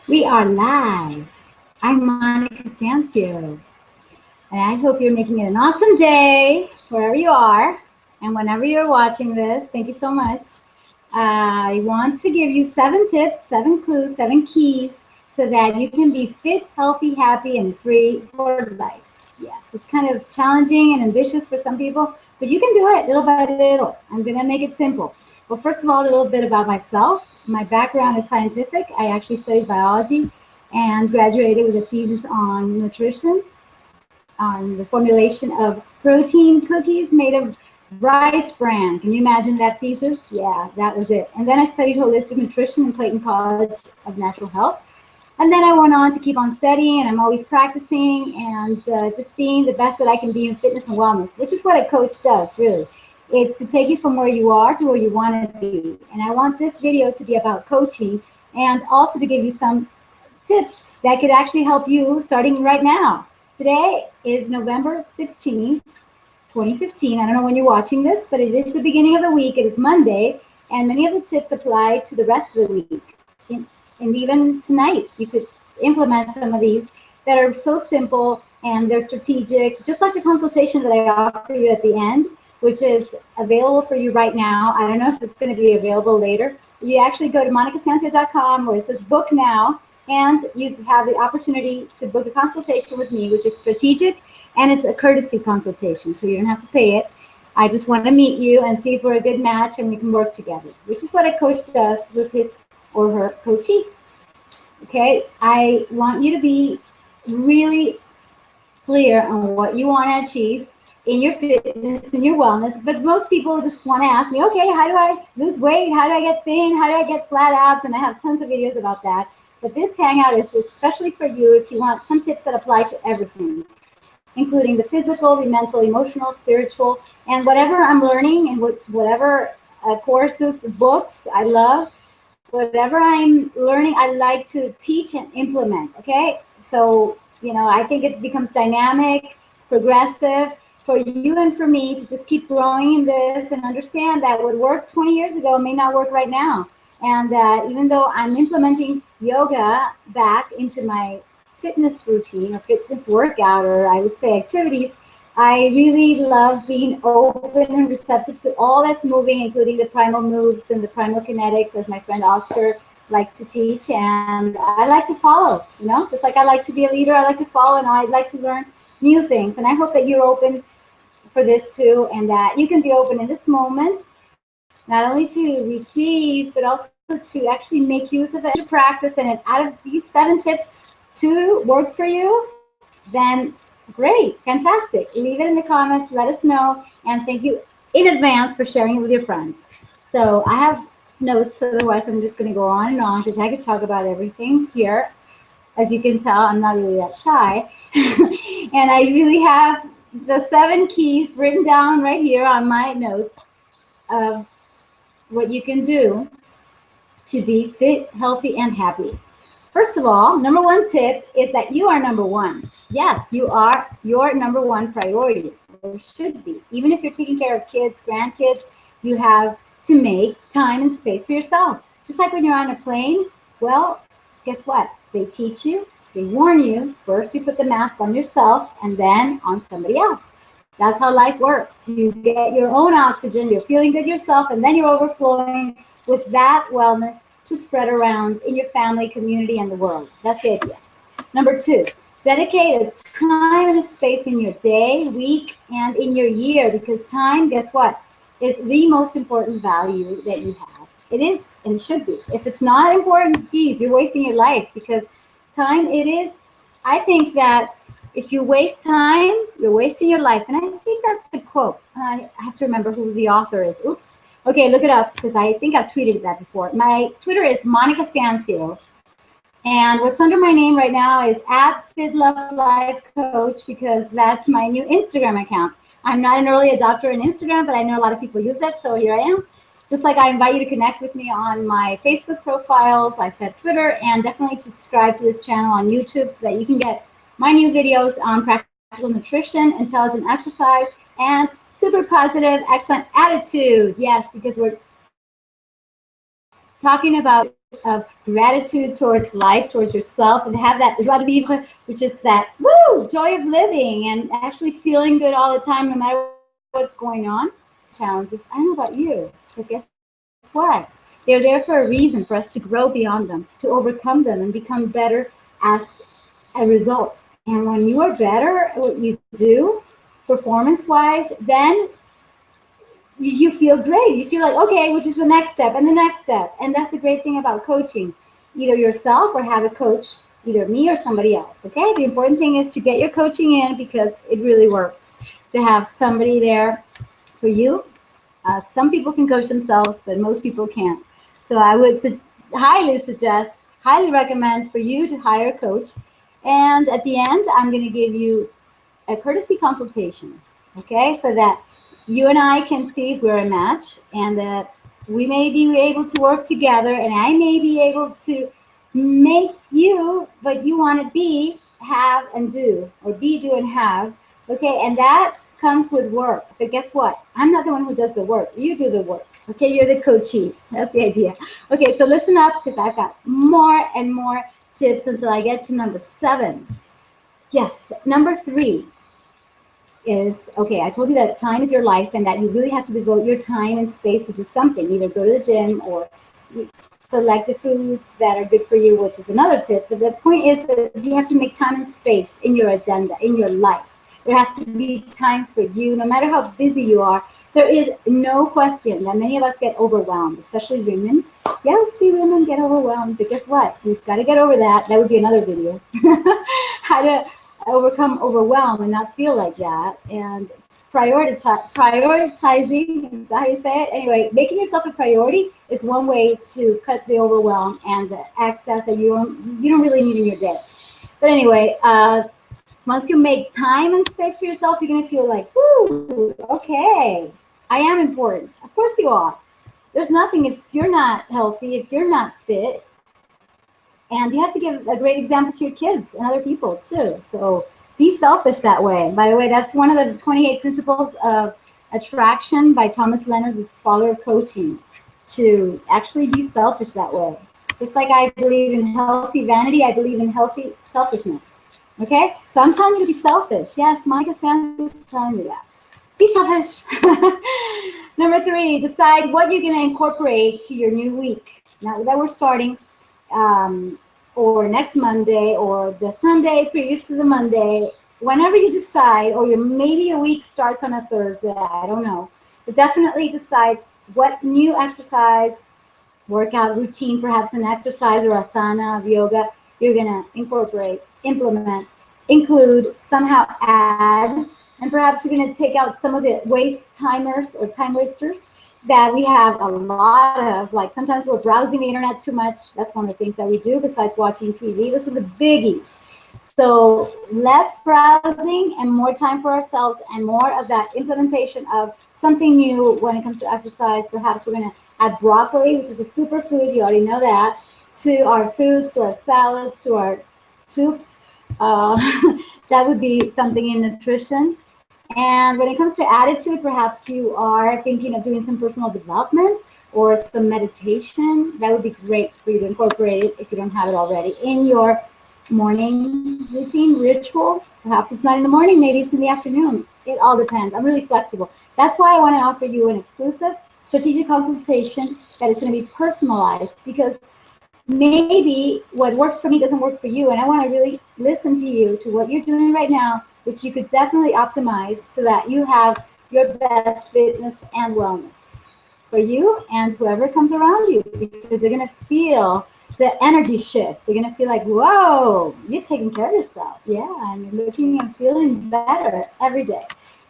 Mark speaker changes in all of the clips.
Speaker 1: We are live. I'm Monica Sancio, and I hope you're making it an awesome day wherever you are and whenever you're watching this. Thank you so much. I want to give you 7 tips, 7 clues, 7 keys so that you can be fit, healthy, happy, and free for life. Yes, it's kind of challenging and ambitious for some people, but you can do it little by little. I'm going to make it simple. Well, first of all, a little bit about myself. My background is scientific. I actually studied biology and graduated with a thesis on nutrition, on the formulation of protein cookies made of rice bran. Can you imagine that thesis? Yeah, that was it. And then I studied holistic nutrition in Clayton College of Natural Health. And then I went on to keep on studying, and I'm always practicing and just being the best that I can be in fitness and wellness, which is what a coach does, really. It's to take you from where you are to where you want to be. And I want this video to be about coaching and also to give you some tips that could actually help you starting right now. Today is November 16th, 2015. I don't know when you're watching this, but it is the beginning of the week. It is Monday, and many of the tips apply to the rest of the week. And even tonight, you could implement some of these that are so simple and they're strategic, just like the consultation that I offer you at the end, which is available for you right now. I don't know if it's going to be available later. You actually go to monicasancio.com where it says book now, and you have the opportunity to book a consultation with me, which is strategic, and it's a courtesy consultation, so you don't have to pay it. I just want to meet you and see if we're a good match and we can work together, which is what a coach does with his or her coachee. Okay, I want you to be really clear on what you want to achieve in your fitness and your wellness, but most people just want to ask me, okay, how do I lose weight? How do I get thin? How do I get flat abs? And I have tons of videos about that. But this hangout is especially for you if you want some tips that apply to everything, including the physical, the mental, emotional, spiritual, and whatever I'm learning and whatever courses, books I love, whatever I'm learning, I like to teach and implement, okay? So, I think it becomes dynamic, progressive for you and for me to just keep growing in this and understand that what worked 20 years ago may not work right now. And that even though I'm implementing yoga back into my fitness routine or fitness workout, or I would say activities, I really love being open and receptive to all that's moving, including the primal moves and the primal kinetics, as my friend Oscar likes to teach. And I like to follow, just like I like to be a leader, I like to follow, and I like to learn new things. And I hope that you're open for this too, and that you can be open in this moment, not only to receive, but also to actually make use of it, to practice. And out of these 7 tips to work for you, then great, fantastic. Leave it in the comments, let us know, and thank you in advance for sharing it with your friends. So I have notes, otherwise I'm just going to go on and on because I could talk about everything here. As you can tell, I'm not really that shy. And I really have the 7 keys written down right here on my notes of what you can do to be fit, healthy, and happy. First of all, number 1 tip is that you are number 1. Yes, you are your number 1 priority, or should be. Even if you're taking care of kids, grandkids, you have to make time and space for yourself. Just like when you're on a plane, well, guess what? They teach you, they warn you. First, you put the mask on yourself and then on somebody else. That's how life works. You get your own oxygen, you're feeling good yourself, and then you're overflowing with that wellness to spread around in your family, community, and the world. That's the idea. Number 2, dedicate a time and a space in your day, week, and in your year, because time, guess what, is the most important value that you have. It is, and it should be. If it's not important, geez, you're wasting your life, because time, it is, I think that if you waste time, you're wasting your life. And I think that's the quote. I have to remember who the author is. Oops. Okay, look it up, because I think I've tweeted that before. My Twitter is Monica Sancio. And what's under my name right now is @FitLoveLifeCoach, because that's my new Instagram account. I'm not an early adopter in Instagram, but I know a lot of people use it, so here I am. Just like I invite you to connect with me on my Facebook profiles, I said Twitter, and definitely subscribe to this channel on YouTube so that you can get my new videos on practical nutrition, intelligent exercise, and super positive, excellent attitude. Yes, because we're talking about of gratitude towards life, towards yourself, and have that joie de vivre, which is that woo, joy of living and actually feeling good all the time, no matter what's going on. Challenges, I don't know about you, but guess what? They're there for a reason, for us to grow beyond them, to overcome them, and become better as a result. And when you are better at what you do, performance-wise, then you feel great. You feel like, okay, which is the next step and the next step. And that's the great thing about coaching. Either yourself or have a coach, either me or somebody else, okay? The important thing is to get your coaching in because it really works to have somebody there for you. Some people can coach themselves, but most people can't. So I would highly suggest, highly recommend for you to hire a coach. And at the end, I'm going to give you a courtesy consultation, okay? So that you and I can see if we're a match and that we may be able to work together and I may be able to make you what you want to be, have, and do, or be, do, and have, okay? And that comes with work. But guess what? I'm not the one who does the work. You do the work, okay? You're the coachee. That's the idea. Okay, so listen up because I've got more and more tips until I get to number 7. Yes, number 3 is, okay, I told you that time is your life and that you really have to devote your time and space to do something, either go to the gym or select the foods that are good for you, which is another tip. But the point is that you have to make time and space in your agenda, in your life. There has to be time for you, no matter how busy you are. There is no question that many of us get overwhelmed, especially women. Yes, we women get overwhelmed, but guess what? We've got to get over that. That would be another video. How to overcome overwhelm and not feel like that. And prioritizing, is that how you say it? Anyway, making yourself a priority is one way to cut the overwhelm and the excess that you don't really need in your day. But anyway, once you make time and space for yourself, you're going to feel like, whoo, okay, I am important. Of course you are. There's nothing if you're not healthy, if you're not fit. And you have to give a great example to your kids and other people too. So be selfish that way. By the way, that's one of the 28 principles of attraction by Thomas Leonard, the father of coaching, to actually be selfish that way. Just like I believe in healthy vanity, I believe in healthy selfishness. Okay? So I'm telling you to be selfish. Yes, Monica Santos is telling you that. Be selfish. Number 3, decide what you're going to incorporate to your new week. Now that we're starting, or next Monday, or the Sunday previous to the Monday, whenever you decide, or maybe your week starts on a Thursday, I don't know, but definitely decide what new exercise, workout routine, perhaps an exercise or asana of yoga, you're going to incorporate, implement, include, somehow add, and perhaps you're going to take out some of the waste timers or time wasters that we have a lot of. Like sometimes we're browsing the internet too much. That's one of the things that we do besides watching TV. Those are the biggies. So less browsing and more time for ourselves and more of that implementation of something new when it comes to exercise. Perhaps we're going to add broccoli, which is a superfood. You already know that, to our foods, to our salads, to our soups. That would be something in nutrition. And when it comes to attitude, perhaps you are thinking of doing some personal development or some meditation. That would be great for you to incorporate it if you don't have it already in your morning routine, ritual. Perhaps it's not in the morning, maybe it's in the afternoon. It all depends. I'm really flexible. That's why I want to offer you an exclusive strategic consultation that is going to be personalized, because maybe what works for me doesn't work for you, and I want to really listen to you, to what you're doing right now, which you could definitely optimize so that you have your best fitness and wellness for you and whoever comes around you, because they're going to feel the energy shift. They're going to feel like, whoa, you're taking care of yourself. Yeah, and you're looking and feeling better every day.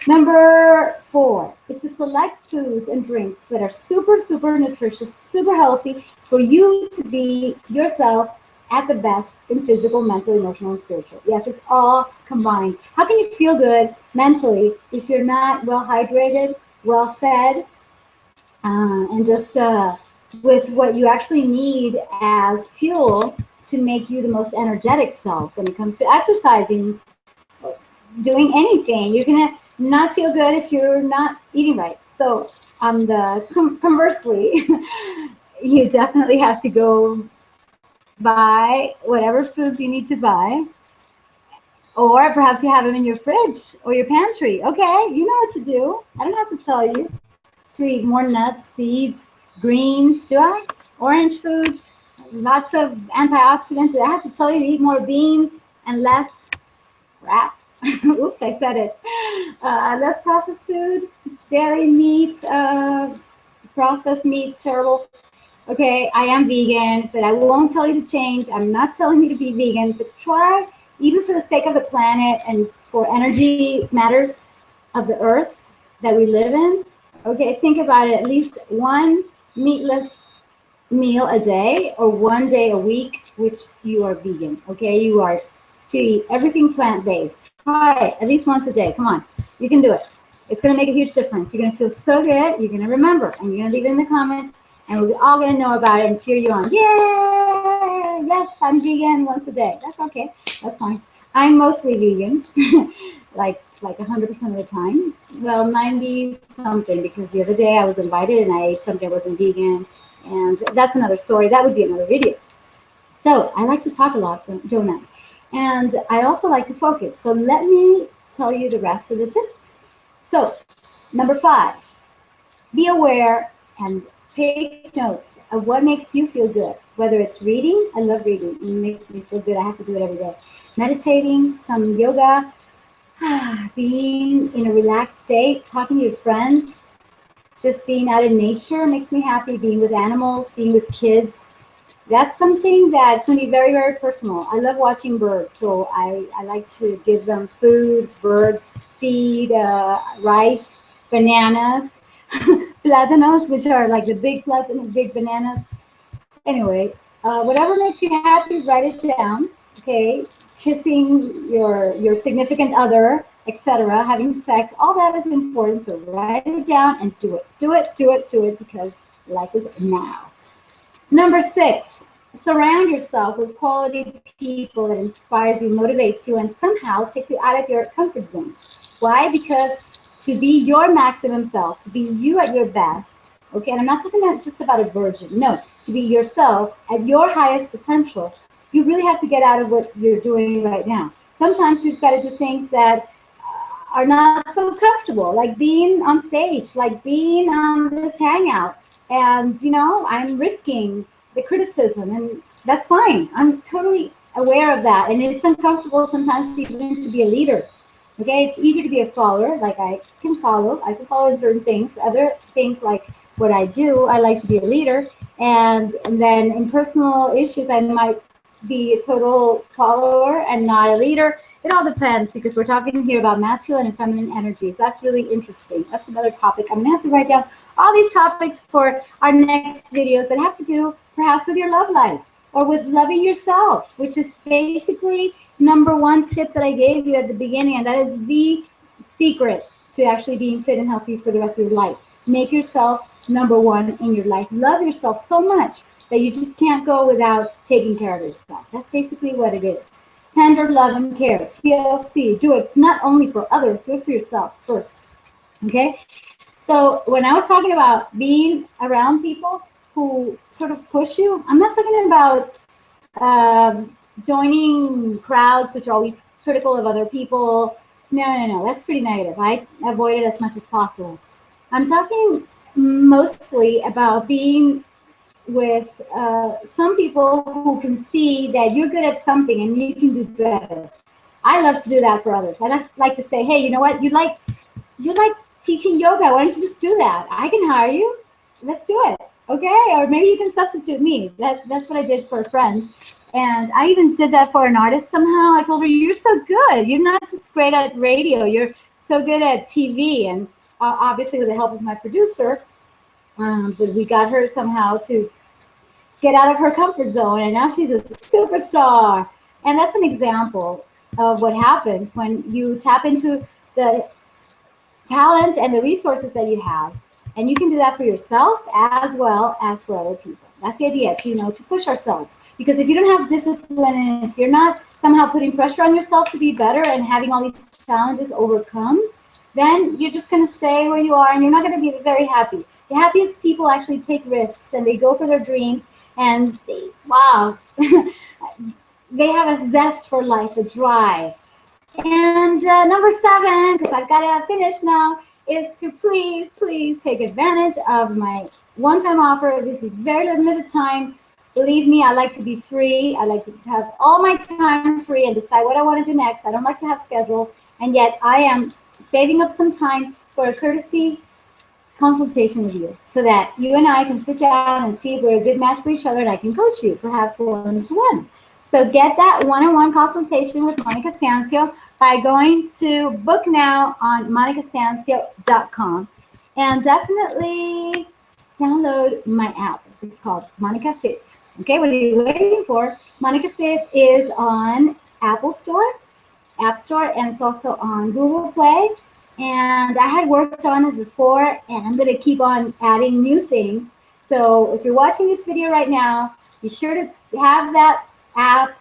Speaker 1: Number 4 is to select foods and drinks that are super, super nutritious, super healthy for you to be yourself at the best in physical, mental, emotional, and spiritual. Yes, it's all combined. How can you feel good mentally if you're not well hydrated, well fed, and just with what you actually need as fuel to make you the most energetic self when it comes to exercising, doing anything? You're going to not feel good if you're not eating right. So conversely, you definitely have to go buy whatever foods you need to buy. Or perhaps you have them in your fridge or your pantry. Okay, you know what to do. I don't have to tell you to eat more nuts, seeds, greens. Do I? Orange foods, lots of antioxidants. I have to tell you to eat more beans and less crap. Oops, I said it. Less processed food, dairy, meat, processed meats, terrible. Okay, I am vegan, but I won't tell you to change. I'm not telling you to be vegan, but try, even for the sake of the planet and for energy matters of the earth that we live in. Okay, think about it, at least one meatless meal a day or one day a week, which you are vegan. Okay, you are to eat everything plant-based. Try it at least once a day. Come on, you can do it. It's going to make a huge difference. You're going to feel so good. You're going to remember, and you're going to leave it in the comments, and we're all going to know about it and cheer you on. Yay! Yes, I'm vegan once a day. That's okay. That's fine. I'm mostly vegan, like 100% of the time. Well, 90 something, because the other day I was invited and I ate something that wasn't vegan, and that's another story. That would be another video. So I like to talk a lot, don't I? And I also like to focus. So let me tell you the rest of the tips. So number 5, be aware and take notes of what makes you feel good. Whether it's reading, I love reading. It makes me feel good. I have to do it every day. Meditating, some yoga, being in a relaxed state, talking to your friends, just being out in nature makes me happy. Being with animals, being with kids. That's something that's going to be very, very personal. I love watching birds, so I like to give them food, birds, feed, rice, bananas, plátanos, which are like the big big bananas. Anyway, whatever makes you happy, write it down. Okay, kissing your significant other, etc., having sex, all that is important. So write it down and do it. Do it, do it, do it, because life is now. Number 6, surround yourself with quality people that inspires you, motivates you, and somehow takes you out of your comfort zone. Why? Because to be your maximum self, to be you at your best, okay, and I'm not talking about just about a version, no, to be yourself at your highest potential, you really have to get out of what you're doing right now. Sometimes you've got to do things that are not so comfortable, like being on stage, like being on this hangout. And, you know, I'm risking the criticism, and that's fine. I'm totally aware of that. And it's uncomfortable sometimes even to be a leader. Okay, it's easier to be a follower, like I can follow in certain things. Other things like what I do, I like to be a leader. And then in personal issues, I might be a total follower and not a leader. It all depends, because we're talking here about masculine and feminine energy. That's really interesting. That's another topic. I'm gonna have to write down all these topics for our next videos that have to do perhaps with your love life or with loving yourself, which is basically number 1 tip that I gave you at the beginning, and that is the secret to actually being fit and healthy for the rest of your life. Make yourself number 1 in your life. Love yourself so much that you just can't go without taking care of yourself. That's basically what it is. Tender love and care, TLC. Do it not only for others, do it for yourself first. Okay? So when I was talking about being around people who sort of push you, I'm not talking about joining crowds which are always critical of other people. No, that's pretty negative. I avoid it as much as possible. I'm talking mostly about being with some people who can see that you're good at something and you can do better. I love to do that for others. I like to say, hey, you know what? You like teaching yoga. Why don't you just do that? I can hire you. Let's do it. Okay? Or maybe you can substitute me. That's what I did for a friend. And I even did that for an artist somehow. I told her, you're so good. You're not just great at radio. You're so good at TV. And obviously with the help of my producer, but we got her somehow to get out of her comfort zone, and now she's a superstar. And that's an example of what happens when you tap into the talent and the resources that you have. And you can do that for yourself as well as for other people. That's the idea, to push ourselves. Because if you don't have discipline, and if you're not somehow putting pressure on yourself to be better and having all these challenges overcome, then you're just going to stay where you are and you're not going to be very happy. The happiest people actually take risks and they go for their dreams, and wow, they have a zest for life, a drive. And number 7, because I've got to finish now, is to please, please take advantage of my one-time offer. This is very limited time. Believe me, I like to be free. I like to have all my time free and decide what I want to do next. I don't like to have schedules. And yet I am saving up some time for a courtesy consultation with you so that you and I can sit down and see if we're a good match for each other, and I can coach you, perhaps one-to-one. So get that one-on-one consultation with Monica Sancio by going to book now on monicasancio.com, and definitely download my app. It's called Monica Fit. Okay, what are you waiting for? Monica Fit is on Apple Store, App Store, and it's also on Google Play. And I had worked on it before, and I'm going to keep on adding new things. So if you're watching this video right now, be sure to have that app,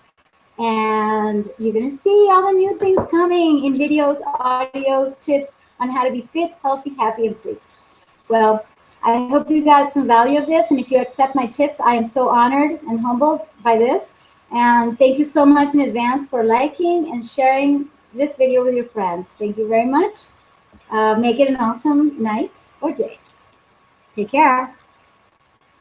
Speaker 1: and you're going to see all the new things coming in videos, audios, tips on how to be fit, healthy, happy, and free. Well, I hope you got some value of this, and if you accept my tips, I am so honored and humbled by this. And thank you so much in advance for liking and sharing this video with your friends. Thank you very much. Make it an awesome night or day. Take care.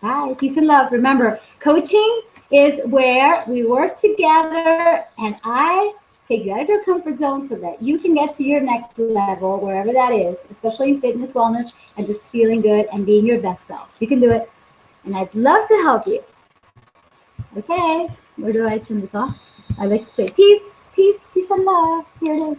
Speaker 1: Bye. Peace and love. Remember, coaching is where we work together and I take you out of your comfort zone so that you can get to your next level, wherever that is, especially in fitness, wellness, and just feeling good and being your best self. You can do it. And I'd love to help you. Okay. Where do I turn this off? I like to say peace, peace, peace and love. Here it is.